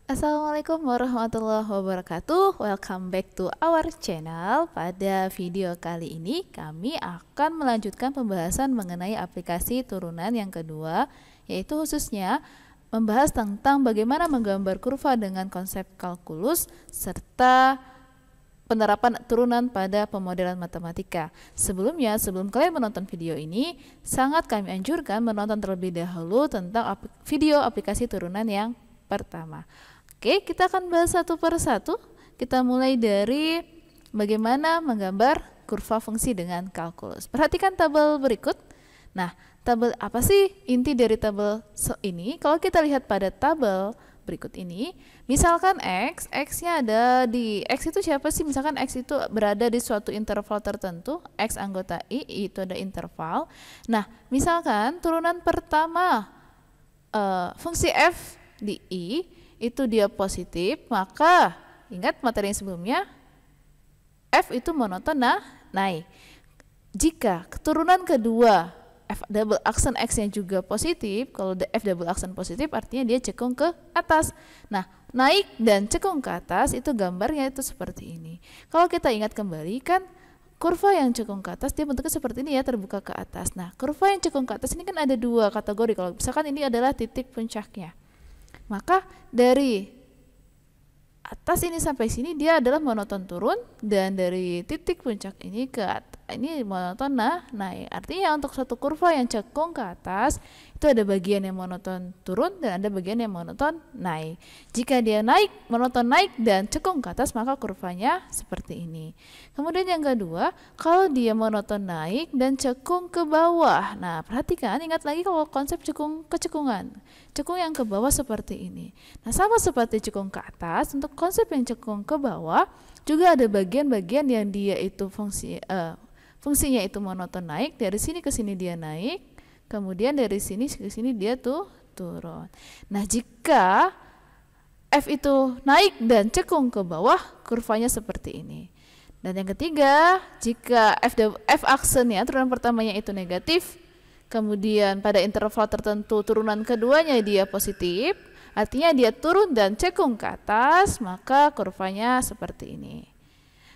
Assalamualaikum warahmatullahi wabarakatuh. Welcome back to our channel. Pada video kali ini kami akan melanjutkan pembahasan mengenai aplikasi turunan yang kedua, yaitu khususnya membahas tentang bagaimana menggambar kurva dengan konsep kalkulus serta penerapan turunan pada pemodelan matematika. Sebelum kalian menonton video ini, sangat kami anjurkan menonton terlebih dahulu tentang video aplikasi turunan yang pertama. Oke, kita akan bahas satu per satu. Kita mulai dari bagaimana menggambar kurva fungsi dengan kalkulus. Perhatikan tabel berikut. Nah, tabel apa sih inti dari tabel ini? Kalau kita lihat pada tabel berikut ini, misalkan X-nya ada di X itu siapa sih? Misalkan X itu berada di suatu interval tertentu, X anggota I itu ada interval. Nah, misalkan turunan pertama fungsi F di I itu dia positif, maka ingat materi yang sebelumnya, F itu monoton naik. Jika keturunan kedua F double aksen X yang juga positif, kalau F double aksen positif artinya dia cekung ke atas. Nah, naik dan cekung ke atas itu gambarnya itu seperti ini. Kalau kita ingat kembali kan kurva yang cekung ke atas dia bentuknya seperti ini ya, terbuka ke atas. Nah, kurva yang cekung ke atas ini kan ada dua kategori. Kalau misalkan ini adalah titik puncaknya, maka dari atas ini sampai sini dia adalah monoton turun, dan dari titik puncak ini ke atas ini monoton naik. Artinya untuk satu kurva yang cekung ke atas itu ada bagian yang monoton turun dan ada bagian yang monoton naik. Jika dia monoton naik dan cekung ke atas, maka kurvanya seperti ini. Kemudian yang kedua, kalau dia monoton naik dan cekung ke bawah. Nah, perhatikan, ingat lagi kalau konsep kecekungan. Cekung yang ke bawah seperti ini. Nah, sama seperti cekung ke atas, untuk konsep yang cekung ke bawah juga ada bagian-bagian yang dia itu fungsinya itu monoton naik, dari sini ke sini dia naik, kemudian dari sini ke sini dia turun. Nah, jika F itu naik dan cekung ke bawah, kurvanya seperti ini. Dan yang ketiga, jika F aksennya turunan pertamanya itu negatif, kemudian pada interval tertentu turunan keduanya dia positif, artinya dia turun dan cekung ke atas, maka kurvanya seperti ini.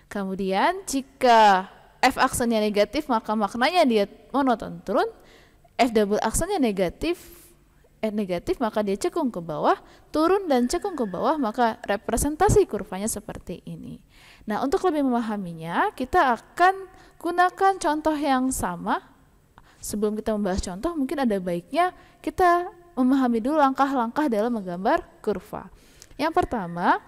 Kemudian jika F aksennya negatif, maka maknanya dia monoton turun. F double aksennya negatif, maka dia cekung ke bawah, turun dan cekung ke bawah, maka representasi kurvanya seperti ini. Nah, untuk lebih memahaminya, kita akan gunakan contoh yang sama. Sebelum kita membahas contoh, mungkin ada baiknya kita memahami dulu langkah-langkah dalam menggambar kurva. Yang pertama,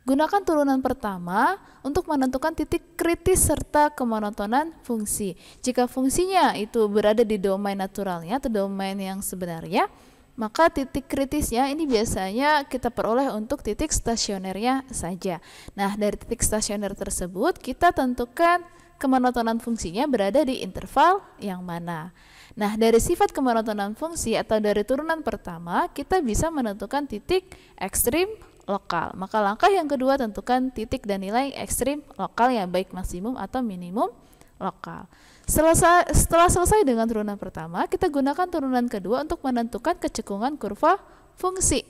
gunakan turunan pertama untuk menentukan titik kritis serta kemonotonan fungsi. Jika fungsinya itu berada di domain naturalnya atau domain yang sebenarnya, maka titik kritisnya ini biasanya kita peroleh untuk titik stasionernya saja. Nah, dari titik stasioner tersebut kita tentukan kemonotonan fungsinya berada di interval yang mana. Nah, dari sifat kemonotonan fungsi atau dari turunan pertama kita bisa menentukan titik ekstrim lokal. Maka langkah yang kedua, tentukan titik dan nilai ekstrim lokal yang baik maksimum atau minimum lokal. Setelah selesai dengan turunan pertama, kita gunakan turunan kedua untuk menentukan kecekungan kurva fungsi.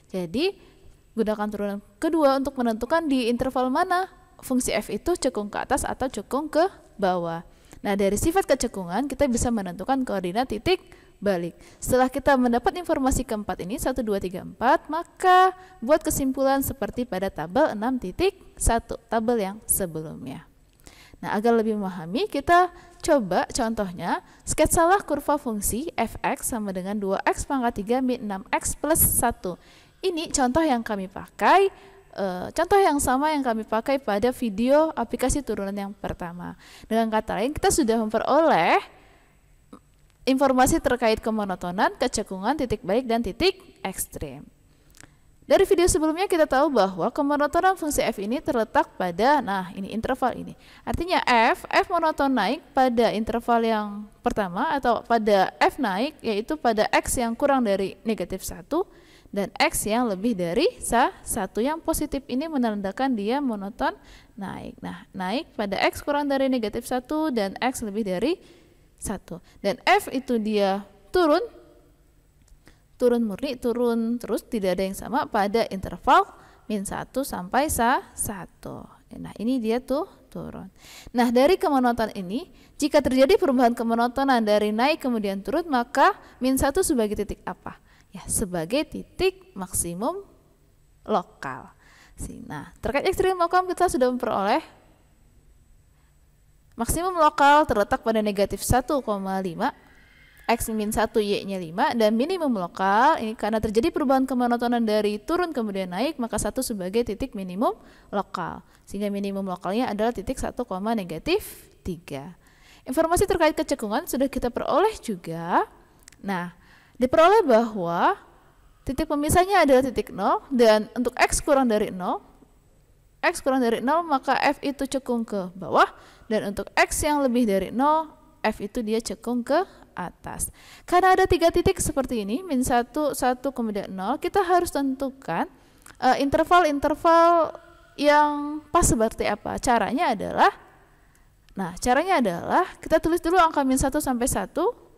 Jadi, gunakan turunan kedua untuk menentukan di interval mana fungsi f itu cekung ke atas atau cekung ke bawah. Nah, dari sifat kecekungan kita bisa menentukan koordinat titik balik. Setelah kita mendapat informasi keempat ini 1, 2, 3, 4, maka buat kesimpulan seperti pada tabel 6.1, tabel yang sebelumnya. Nah, agar lebih memahami, kita coba contohnya sketsalah kurva fungsi fx sama dengan 2x pangkat 3 min 6x plus 1. Ini contoh yang kami pakai, contoh yang sama yang kami pakai pada video aplikasi turunan yang pertama. Dengan kata lain, kita sudah memperoleh informasi terkait kemonotonan, kecekungan, titik balik, dan titik ekstrim. Dari video sebelumnya kita tahu bahwa kemonotonan fungsi f ini terletak pada, ini interval ini. Artinya f monoton naik pada interval yang pertama atau pada f naik, yaitu pada x yang kurang dari negatif 1 dan x yang lebih dari 1. Yang positif ini menandakan dia monoton naik. Nah, naik pada x kurang dari negatif 1 dan x lebih dari 1. Dan f itu dia turun turun murni, turun terus, tidak ada yang sama pada interval min 1 sampai 1. Nah, ini dia tuh turun. Nah, dari kemonoton ini, jika terjadi perubahan kemonotonan dari naik kemudian turun, maka min 1 sebagai titik apa? Ya, sebagai titik maksimum lokal. Nah, terkait ekstrim lokal kita sudah memperoleh maksimum lokal terletak pada negatif 1,5, X min 1 Y-nya 5, dan minimum lokal ini karena terjadi perubahan kemonotonan dari turun kemudian naik, maka 1 sebagai titik minimum lokal. Sehingga minimum lokalnya adalah titik 1, negatif 3. Informasi terkait kecekungan sudah kita peroleh juga. Nah, diperoleh bahwa titik pemisahnya adalah titik 0, dan untuk X kurang dari 0, maka F itu cekung ke bawah, dan untuk X yang lebih dari 0, F itu dia cekung ke atas. Karena ada 3 titik seperti ini, min 1, 1, kemudian 0, kita harus tentukan interval-interval yang pas seperti apa. Caranya adalah kita tulis dulu angka min 1 sampai 1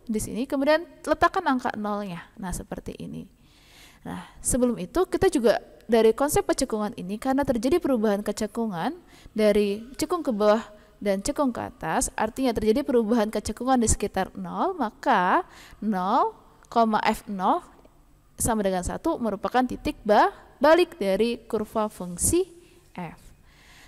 di sini, kemudian letakkan angka 0-nya. Nah, seperti ini. Nah, sebelum itu kita juga dari konsep kecekungan ini, karena terjadi perubahan kecekungan dari cekung ke bawah dan cekung ke atas, artinya terjadi perubahan kecekungan di sekitar 0, maka 0, F0 sama dengan 1 merupakan titik balik dari kurva fungsi F.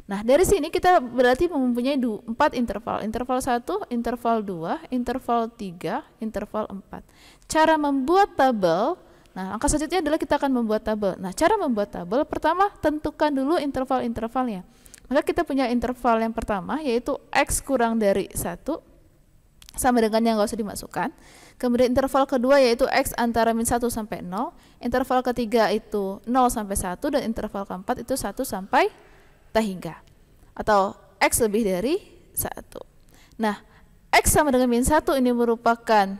Nah, dari sini kita berarti mempunyai 4 interval. Interval 1, interval 2, interval 3, interval 4. Cara membuat tabel, nah, langkah selanjutnya adalah kita akan membuat tabel. Nah, cara membuat tabel, pertama tentukan dulu interval-intervalnya. Maka kita punya interval yang pertama, yaitu X kurang dari 1, sama dengan yang nggak usah dimasukkan. Kemudian interval kedua yaitu X antara min 1 sampai 0. Interval ketiga itu 0 sampai 1, dan interval keempat itu 1 sampai tak hingga. Atau X lebih dari 1. Nah, X sama dengan min 1 ini merupakan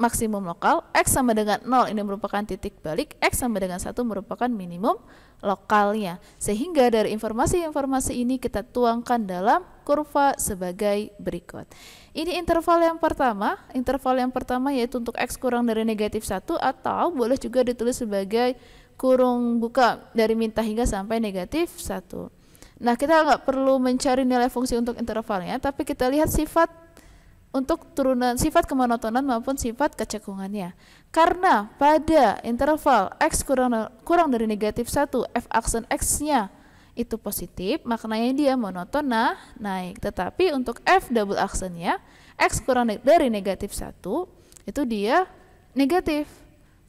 maksimum lokal, X sama dengan 0 ini merupakan titik balik, X sama dengan 1 merupakan minimum lokalnya. Sehingga dari informasi-informasi ini kita tuangkan dalam kurva sebagai berikut. Ini interval yang pertama. Interval yang pertama yaitu untuk X kurang dari negatif 1, atau boleh juga ditulis sebagai kurung buka dari min hingga sampai negatif 1. Nah, kita nggak perlu mencari nilai fungsi untuk intervalnya, tapi kita lihat sifat untuk turunan sifat kemonotonan maupun sifat kecekungannya. Karena pada interval X kurang dari negatif 1, F aksen X-nya itu positif, maknanya dia monoton naik. Tetapi untuk F double aksennya, X kurang dari negatif 1, itu dia negatif.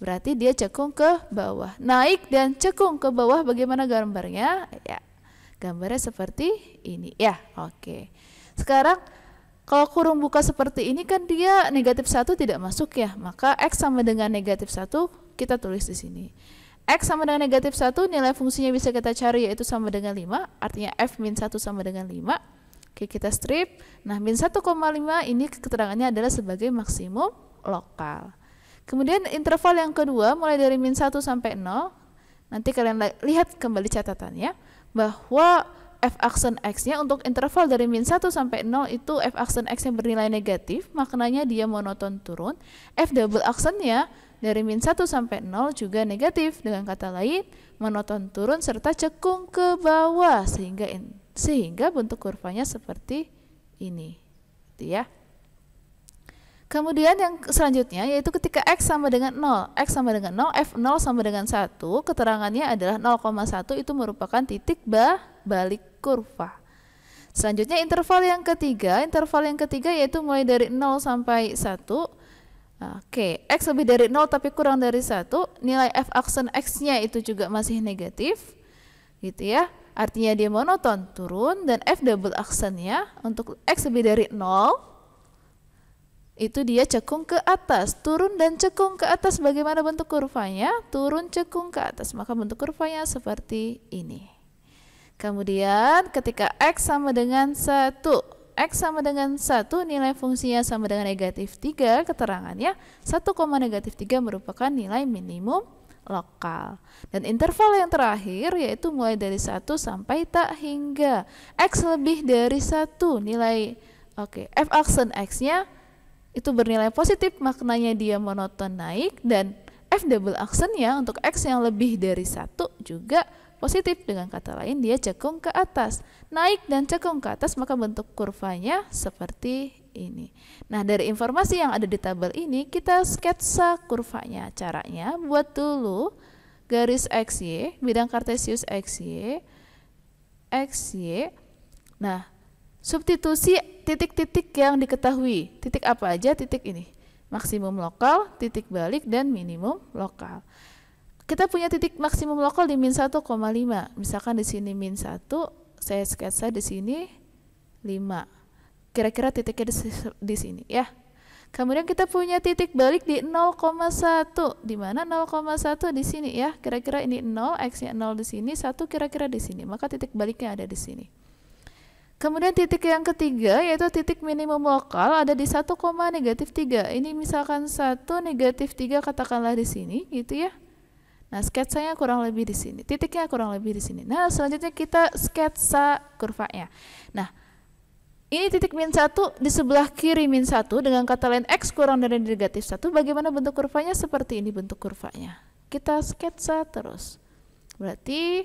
Berarti dia cekung ke bawah. Naik dan cekung ke bawah, bagaimana gambarnya? Ya, gambarnya seperti ini. Ya, oke. Sekarang kalau kurung buka seperti ini kan dia negatif 1 tidak masuk ya, maka X sama dengan negatif 1 kita tulis di sini. X sama dengan negatif 1, nilai fungsinya bisa kita cari yaitu sama dengan 5, artinya F min 1 sama dengan 5. Oke, kita strip. Nah, min 1,5 ini keterangannya adalah sebagai maksimum lokal. Kemudian interval yang kedua mulai dari min 1 sampai 0. Nanti kalian lihat kembali catatannya bahwa F aksen X-nya untuk interval dari min 1 sampai 0 itu F aksen X yang bernilai negatif, maknanya dia monoton turun. F double aksennya dari min 1 sampai 0 juga negatif, dengan kata lain monoton turun serta cekung ke bawah, sehingga bentuk kurvanya seperti ini, gitu ya. Kemudian yang selanjutnya yaitu ketika X sama dengan 0, X sama dengan 0, F0 sama dengan 1, keterangannya adalah 0,1 itu merupakan titik balik kurva. Selanjutnya interval yang ketiga yaitu mulai dari 0 sampai 1. Oke, X lebih dari 0 tapi kurang dari 1, nilai F aksen X-nya itu juga masih negatif, gitu ya. Artinya dia monoton turun, dan F double aksennya untuk X lebih dari 0 itu dia cekung ke atas, turun dan cekung ke atas. Bagaimana bentuk kurvanya? Turun cekung ke atas, maka bentuk kurvanya seperti ini. Kemudian ketika X sama dengan 1, nilai fungsinya sama dengan negatif 3, keterangannya 1, negatif 3 merupakan nilai minimum lokal. Dan interval yang terakhir yaitu mulai dari 1 sampai tak hingga. X lebih dari 1, nilai F aksen X-nya itu bernilai positif, maknanya dia monoton naik, dan F double actionnya untuk X yang lebih dari 1 juga positif. Dengan kata lain dia cekung ke atas. Naik dan cekung ke atas maka bentuk kurvanya seperti ini. Nah, dari informasi yang ada di tabel ini kita sketsa kurvanya. Caranya buat dulu garis XY, bidang kartesius XY. Nah, substitusi titik-titik yang diketahui. Titik apa aja? Titik ini. Maksimum lokal, titik balik, dan minimum lokal. Kita punya titik maksimum lokal di min 1,5. Misalkan di sini min 1, saya sketsa di sini 5. Kira-kira titiknya di sini ya. Kemudian kita punya titik balik di 0,1. Di mana 0,1 di sini ya. Kira-kira ini 0, X-nya 0 di sini, 1 kira-kira di sini. Maka titik baliknya ada di sini. Kemudian titik yang ketiga yaitu titik minimum lokal ada di 1, -3. Ini misalkan 1, -3 katakanlah di sini gitu ya. Nah, sketsanya kurang lebih di sini. Titiknya kurang lebih di sini. Nah, selanjutnya kita sketsa kurvanya. Nah, ini titik min 1 di sebelah kiri min 1 dengan kata lain X kurang dari -1. Bagaimana bentuk kurvanya? Seperti ini bentuk kurvanya. Kita sketsa terus. Berarti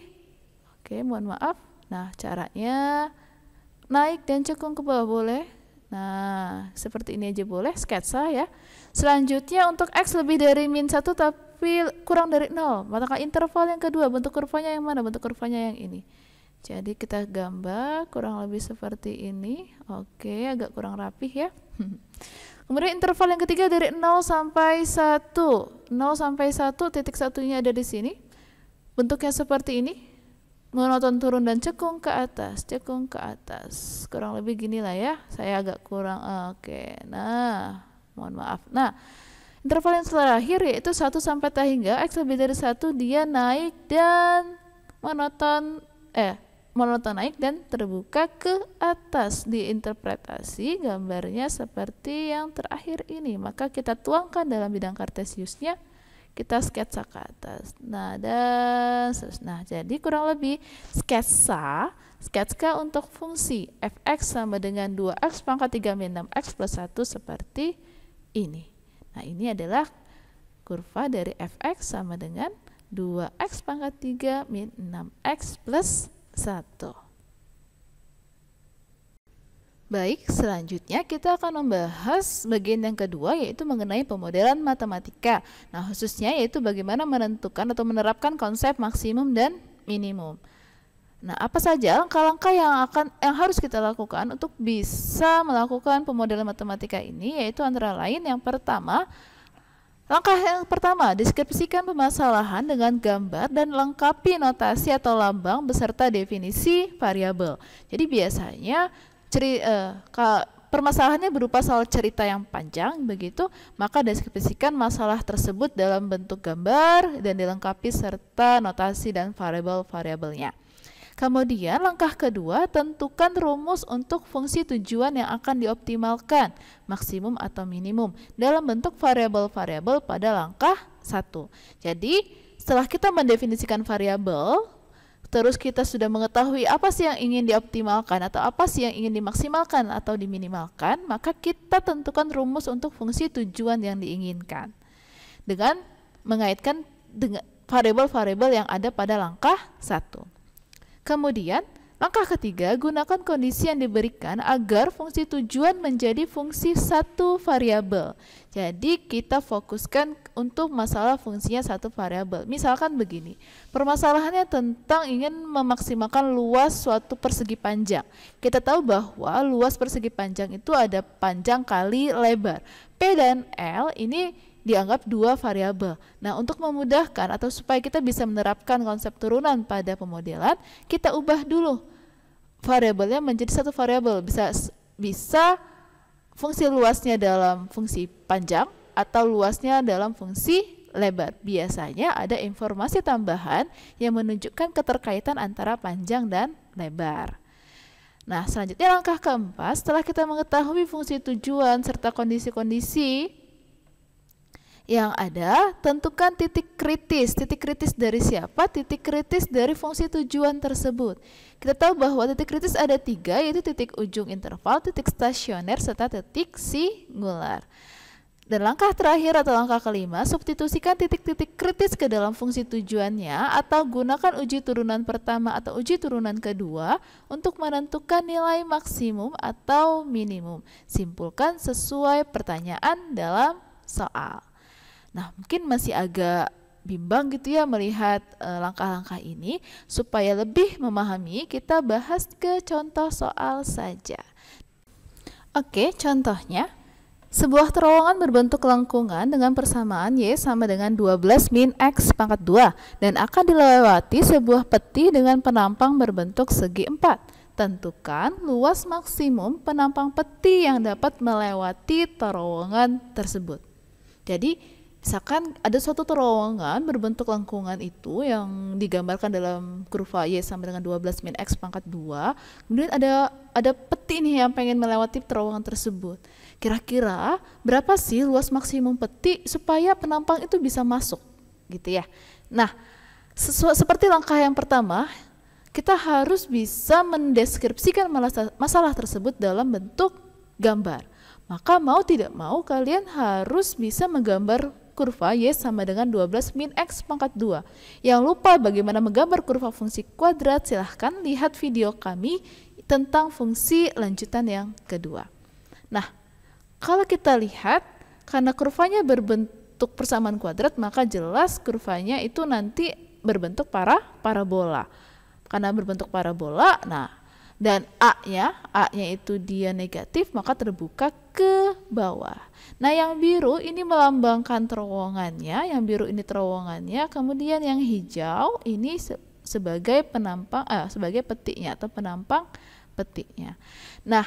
oke, mohon maaf. Nah, caranya naik dan cekung ke bawah boleh. Nah, seperti ini aja boleh, sketsa ya. Selanjutnya untuk X lebih dari min 1 tapi kurang dari 0. Maka interval yang kedua, bentuk kurvanya yang mana? Bentuk kurvanya yang ini. Jadi kita gambar kurang lebih seperti ini. Oke, agak kurang rapih ya. Kemudian interval yang ketiga dari 0 sampai 1. 0 sampai 1, titik satunya ada di sini. Bentuknya seperti ini. Monoton turun dan cekung ke atas, kurang lebih gini lah ya. Saya agak kurang oke. Nah, mohon maaf. Nah, interval yang terakhir yaitu 1 sampai hingga X lebih dari 1 dia naik dan monoton naik dan terbuka ke atas. Diinterpretasi gambarnya seperti yang terakhir ini. Maka kita tuangkan dalam bidang kartesiusnya. Kita sketsa ke atas. Nah, jadi kurang lebih sketsa untuk fungsi fx sama dengan 2x pangkat 3 min 6x plus 1 seperti ini. Nah, ini adalah kurva dari fx sama dengan 2x pangkat 3 min 6x plus 1. Baik, selanjutnya kita akan membahas bagian yang kedua yaitu mengenai pemodelan matematika. Nah, khususnya yaitu bagaimana menentukan atau menerapkan konsep maksimum dan minimum. Nah, apa saja langkah-langkah yang harus kita lakukan untuk bisa melakukan pemodelan matematika ini, yaitu antara lain yang pertama, langkah yang pertama, deskripsikan permasalahan dengan gambar dan lengkapi notasi atau lambang beserta definisi variabel. Jadi biasanya permasalahannya berupa soal cerita yang panjang begitu, maka deskripsikan masalah tersebut dalam bentuk gambar dan dilengkapi serta notasi dan variabel-variabelnya. Kemudian langkah kedua, tentukan rumus untuk fungsi tujuan yang akan dioptimalkan, maksimum atau minimum, dalam bentuk variabel-variabel pada langkah 1. Jadi setelah kita mendefinisikan variabel, terus kita sudah mengetahui apa sih yang ingin dioptimalkan atau apa sih yang ingin dimaksimalkan atau diminimalkan, maka kita tentukan rumus untuk fungsi tujuan yang diinginkan dengan mengaitkan dengan variabel-variabel yang ada pada langkah 1. Kemudian langkah ketiga, gunakan kondisi yang diberikan agar fungsi tujuan menjadi fungsi satu variabel. Jadi kita fokuskan untuk masalah fungsinya satu variabel. Misalkan begini, permasalahannya tentang ingin memaksimalkan luas suatu persegi panjang. Kita tahu bahwa luas persegi panjang itu ada panjang kali lebar. P dan L ini dianggap dua variabel. Nah, untuk memudahkan atau supaya kita bisa menerapkan konsep turunan pada pemodelan, kita ubah dulu variabelnya menjadi satu variabel. Bisa fungsi luasnya dalam fungsi panjang atau luasnya dalam fungsi lebar. Biasanya ada informasi tambahan yang menunjukkan keterkaitan antara panjang dan lebar. Nah, selanjutnya langkah keempat, setelah kita mengetahui fungsi tujuan serta kondisi-kondisi yang ada, tentukan titik kritis. Titik kritis dari siapa? Titik kritis dari fungsi tujuan tersebut. Kita tahu bahwa titik kritis ada 3, yaitu titik ujung interval, titik stasioner, serta titik singular. Dan langkah terakhir atau langkah kelima, substitusikan titik-titik kritis ke dalam fungsi tujuannya atau gunakan uji turunan pertama atau uji turunan kedua untuk menentukan nilai maksimum atau minimum. Simpulkan sesuai pertanyaan dalam soal. Nah, mungkin masih agak bimbang gitu ya melihat langkah-langkah ini. Supaya lebih memahami, kita bahas ke contoh soal saja. Oke, contohnya. Sebuah terowongan berbentuk lengkungan dengan persamaan Y sama dengan 12 min X pangkat 2 dan akan dilewati sebuah peti dengan penampang berbentuk segi 4. Tentukan luas maksimum penampang peti yang dapat melewati terowongan tersebut. Jadi, misalkan ada suatu terowongan berbentuk lengkungan itu yang digambarkan dalam kurva Y sama dengan 12 min X pangkat 2. Kemudian ada peti nih yang pengen melewati terowongan tersebut. Kira-kira berapa sih luas maksimum peti supaya penampang itu bisa masuk gitu ya. Nah, seperti langkah yang pertama, kita harus bisa mendeskripsikan masalah tersebut dalam bentuk gambar. Maka mau tidak mau kalian harus bisa menggambar kurva Y sama dengan 12 min X pangkat 2. Yang lupa bagaimana menggambar kurva fungsi kuadrat, silahkan lihat video kami tentang fungsi lanjutan yang kedua. Nah, kalau kita lihat, karena kurvanya berbentuk persamaan kuadrat, maka jelas kurvanya itu nanti berbentuk parabola. Karena berbentuk parabola, nah, dan A-nya itu dia negatif, maka terbuka ke bawah. Nah, yang biru ini melambangkan terowongannya, yang biru ini terowongannya, kemudian yang hijau ini sebagai penampang, sebagai petinya atau penampang petinya. Nah,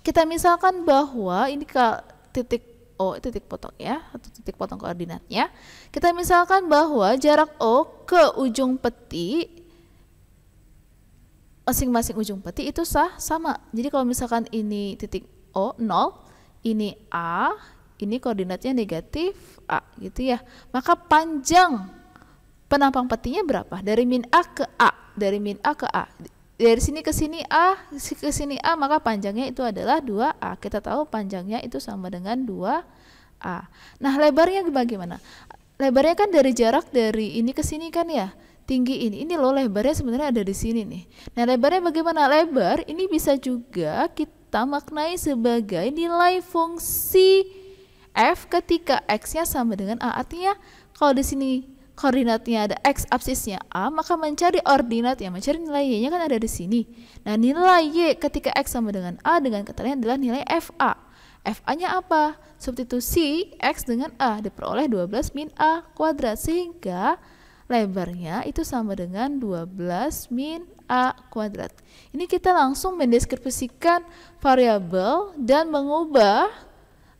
kita misalkan bahwa ini titik O, titik potong ya, atau titik potong koordinatnya. Kita misalkan bahwa jarak O ke ujung peti, masing-masing ujung peti itu sama. Jadi kalau misalkan ini titik O, 0, ini A, ini koordinatnya negatif A gitu ya. Maka panjang penampang petinya berapa? Dari min A ke A, dari min A ke A. Dari sini ke sini ke sini A, maka panjangnya itu adalah 2A. Kita tahu panjangnya itu sama dengan 2A. Nah, lebarnya bagaimana? Lebarnya kan dari jarak dari ini ke sini kan ya. Tinggi ini loh lebarnya sebenarnya ada di sini nih. Nah, lebarnya bagaimana? Lebar ini bisa juga kita maknai sebagai nilai fungsi F ketika X-nya sama dengan A. Artinya kalau di sini koordinatnya ada X, absisnya A, maka mencari ordinatnya, mencari nilai Y-nya kan ada di sini. Nah, nilai Y ketika X sama dengan A dengan kata lain adalah nilai FA. FA-nya apa? Substitusi X dengan A, diperoleh 12 min A kuadrat, sehingga lebarnya itu sama dengan 12 min A kuadrat. Ini kita langsung mendeskripsikan variabel dan mengubah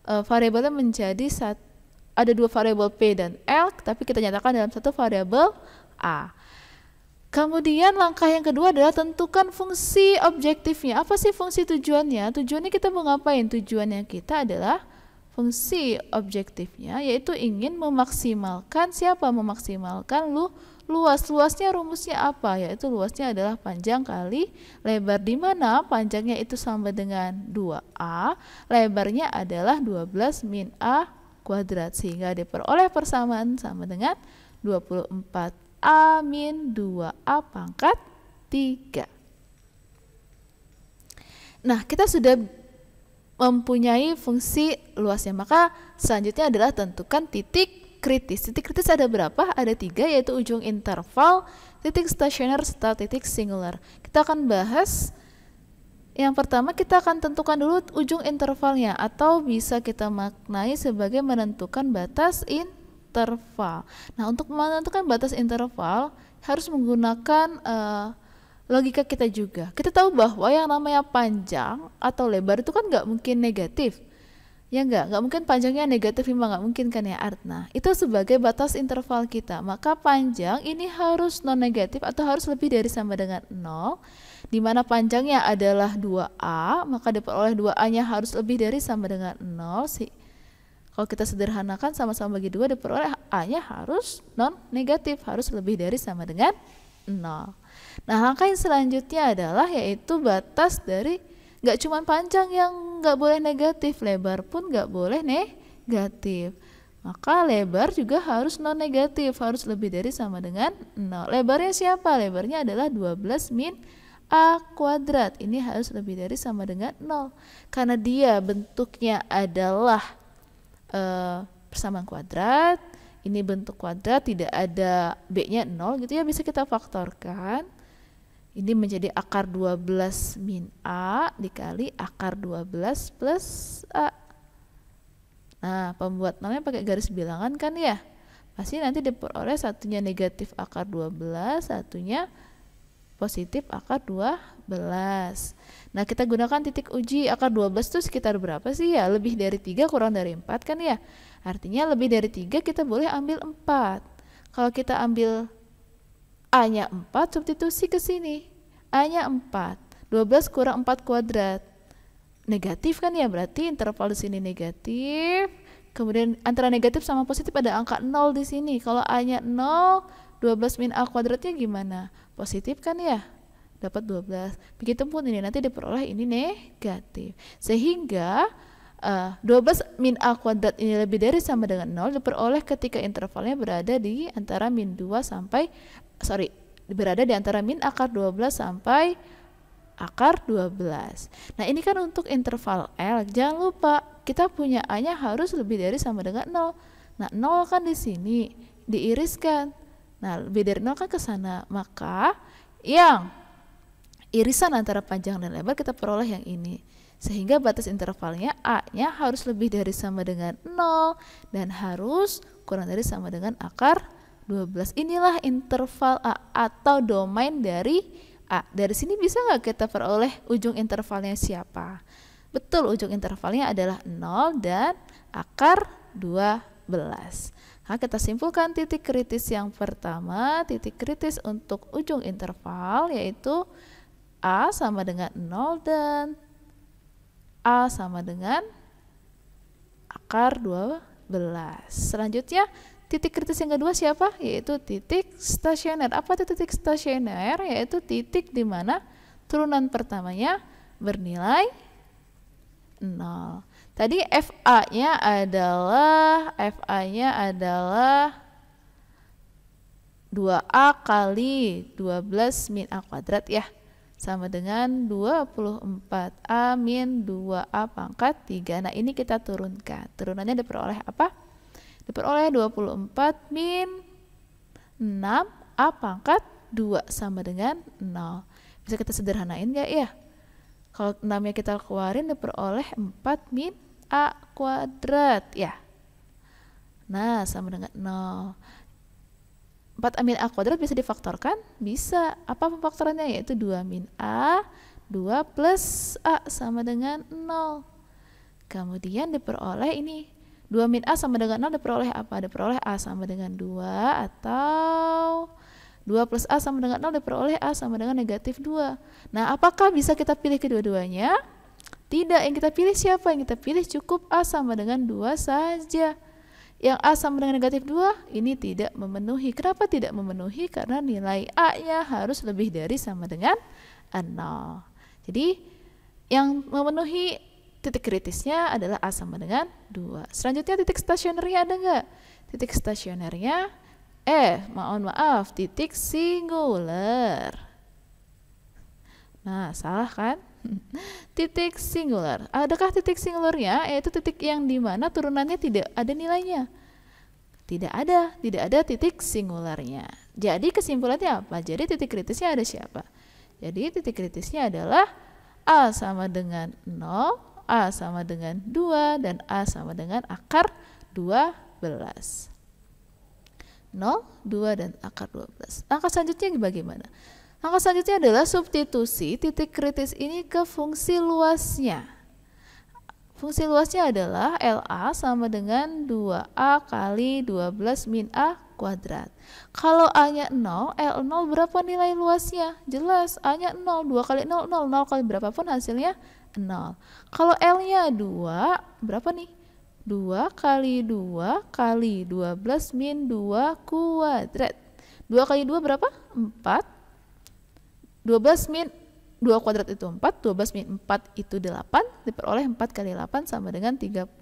variabelnya menjadi ada dua variabel P dan L, tapi kita nyatakan dalam satu variabel A. Kemudian langkah yang kedua adalah tentukan fungsi objektifnya. Apa sih fungsi tujuannya? Tujuannya kita mau ngapain? Tujuannya kita adalah fungsi objektifnya, yaitu ingin memaksimalkan siapa? Memaksimalkan luasnya rumusnya apa? Yaitu luasnya adalah panjang kali lebar, di mana panjangnya itu sama dengan 2A, lebarnya adalah 12 min A kuadrat, sehingga diperoleh persamaan sama dengan 24A min 2A pangkat 3. Nah, kita sudah mempunyai fungsi luasnya, maka selanjutnya adalah tentukan titik kritis. Titik kritis ada berapa? Ada 3, yaitu ujung interval, titik stasioner, serta titik singular. Kita akan bahas. Yang pertama, kita akan tentukan dulu ujung intervalnya, atau bisa kita maknai sebagai menentukan batas interval. Nah, untuk menentukan batas interval harus menggunakan logika kita juga. Kita tahu bahwa yang namanya panjang atau lebar itu kan nggak mungkin negatif. Ya nggak mungkin panjangnya negatif 5, nggak mungkin kan ya Artna. Itu sebagai batas interval kita. Maka panjang ini harus non negatif atau harus lebih dari sama dengan 0. Di mana panjangnya adalah 2A, maka diperoleh 2A-nya harus lebih dari sama dengan 0. Kalau kita sederhanakan sama-sama bagi 2, diperoleh A-nya harus non negatif, harus lebih dari sama dengan 0. Nah, langkah yang selanjutnya adalah yaitu batas dari, nggak cuma panjang yang nggak boleh negatif, lebar pun nggak boleh negatif. Maka lebar juga harus non negatif, harus lebih dari sama dengan 0. Lebarnya siapa? Lebarnya adalah 12 min A kuadrat. Ini harus lebih dari sama dengan 0. Karena dia bentuknya adalah persamaan kuadrat, ini bentuk kuadrat, tidak ada B-nya 0 gitu ya, bisa kita faktorkan. Ini menjadi akar 12 min A dikali akar 12 plus A. Nah, pembuat nolnya pakai garis bilangan kan ya? Pasti nanti diperoleh satunya negatif akar 12, satunya positif akar 12. Nah, kita gunakan titik uji. Akar 12 itu sekitar berapa sih ya? Lebih dari 3 kurang dari 4 kan ya? Artinya lebih dari 3 kita boleh ambil 4. Kalau kita ambil A-nya 4, substitusi ke sini. A-nya 4. 12 kurang 4 kuadrat. Negatif kan ya, berarti interval di sini negatif. Kemudian antara negatif sama positif ada angka 0 di sini. Kalau A-nya 0, 12 min A kuadratnya gimana? Positif kan ya? Dapat 12. Begitupun ini nanti diperoleh ini negatif. Sehingga 12 min A kuadrat ini lebih dari sama dengan 0 diperoleh ketika intervalnya berada di antara min 2 sampai berada di antara min akar 12 sampai akar 12. Nah, ini kan untuk interval L. Jangan lupa kita punya A-nya harus lebih dari sama dengan 0. Nah, 0 kan di sini diiriskan. Nah, lebih dari 0 kan ke sana. Maka yang irisan antara panjang dan lebar kita peroleh yang ini. Sehingga batas intervalnya A-nya harus lebih dari sama dengan 0 dan harus kurang dari sama dengan akar 12. Inilah interval A atau domain dari A. Dari sini bisa nggak kita peroleh ujung intervalnya siapa? Betul, ujung intervalnya adalah 0 dan akar 12. Nah, kita simpulkan titik kritis yang pertama. Titik kritis untuk ujung interval yaitu A sama dengan 0 dan A sama dengan akar 12. Selanjutnya titik kritis yang kedua siapa? Yaitu titik stasioner. Apa itu titik stasioner? Yaitu titik di mana turunan pertamanya bernilai 0. Tadi FA-nya adalah 2A kali 12 min A kuadrat ya. Sama dengan 24A min 2A pangkat 3. Nah, ini kita turunkan. Turunannya diperoleh apa? Diperoleh 24 min 6A pangkat 2 sama dengan 0. Bisa kita sederhanain gak ya? Kalau 6-nya kita keluarin diperoleh 4 min A kuadrat ya. Nah, sama dengan 0. 4 min A kuadrat bisa difaktorkan? Bisa. Apa pemfaktorannya? Yaitu 2 min A, 2 plus A sama dengan 0. Kemudian diperoleh ini. 2 min A sama dengan 0 diperoleh apa? Diperoleh A sama dengan 2 atau 2 plus A sama dengan 0 diperoleh A sama dengan negatif 2. Nah, apakah bisa kita pilih kedua-duanya? Tidak, yang kita pilih siapa? Yang kita pilih cukup A sama dengan 2 saja. Yang A sama dengan negatif 2 ini tidak memenuhi. Kenapa tidak memenuhi? Karena nilai A-nya harus lebih dari sama dengan 0. Jadi yang memenuhi titik kritisnya adalah A sama dengan 2. Selanjutnya titik stasionernya ada nggak? Titik stasionernya maaf, titik singular. Nah, salah kan? Titik singular. Adakah titik singularnya? Yaitu titik yang dimana turunannya tidak ada nilainya. Tidak ada titik singularnya. Jadi kesimpulannya apa? Jadi titik kritisnya ada siapa? Jadi titik kritisnya adalah A sama dengan 0, A sama dengan 2, dan A sama dengan akar 12. 0, 2, dan akar 12. Langkah selanjutnya bagaimana? Langkah selanjutnya adalah substitusi titik kritis ini ke fungsi luasnya. Fungsi luasnya adalah LA sama dengan 2A kali 12 min A kuadrat. Kalau A-nya 0, L0 berapa nilai luasnya? Jelas, A-nya 0, 2 kali 0, 0, 0 kali berapapun hasilnya 0. Kalau L-nya 2, berapa nih? 2 kali 2 kali 12 min 2 kuadrat. 2 kali 2 berapa? 4. 12 min 2 kuadrat itu 4, 12 min 4 itu 8, diperoleh 4 kali 8 sama dengan 32.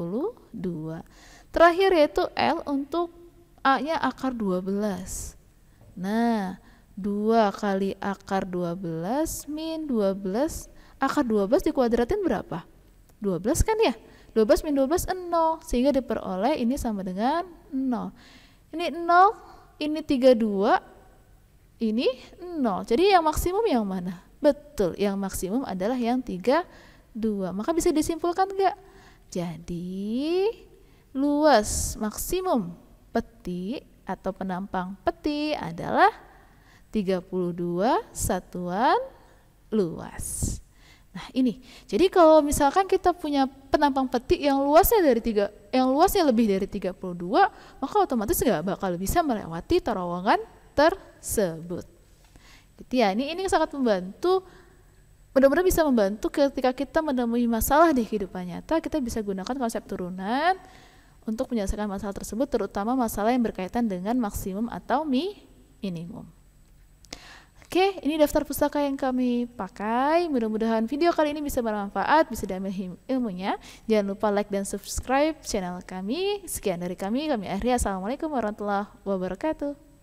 Terakhir yaitu L untuk A-nya akar 12. Nah, 2 kali akar 12 min 12, akar 12 dikuadratin berapa? 12 kan ya? 12 min 12, 0, sehingga diperoleh ini sama dengan 0. Ini 0, ini 32, ini 0. Jadi yang maksimum yang mana? Betul, yang maksimum adalah yang 32. Maka bisa disimpulkan enggak? Jadi luas maksimum peti atau penampang peti adalah 32 satuan luas. Nah, ini. Jadi kalau misalkan kita punya penampang peti yang luasnya lebih dari 32, maka otomatis nggak bakal bisa melewati terowongan tersebut. Gitu ya, ini sangat membantu, benar-benar bisa membantu ketika kita menemui masalah di kehidupan nyata. Kita bisa gunakan konsep turunan untuk menyelesaikan masalah tersebut, terutama masalah yang berkaitan dengan maksimum atau minimum. Oke, ini daftar pustaka yang kami pakai. Mudah-mudahan video kali ini bisa bermanfaat, bisa diambil ilmunya. Jangan lupa like dan subscribe channel kami. Sekian dari kami akhiri. Assalamualaikum warahmatullahi wabarakatuh.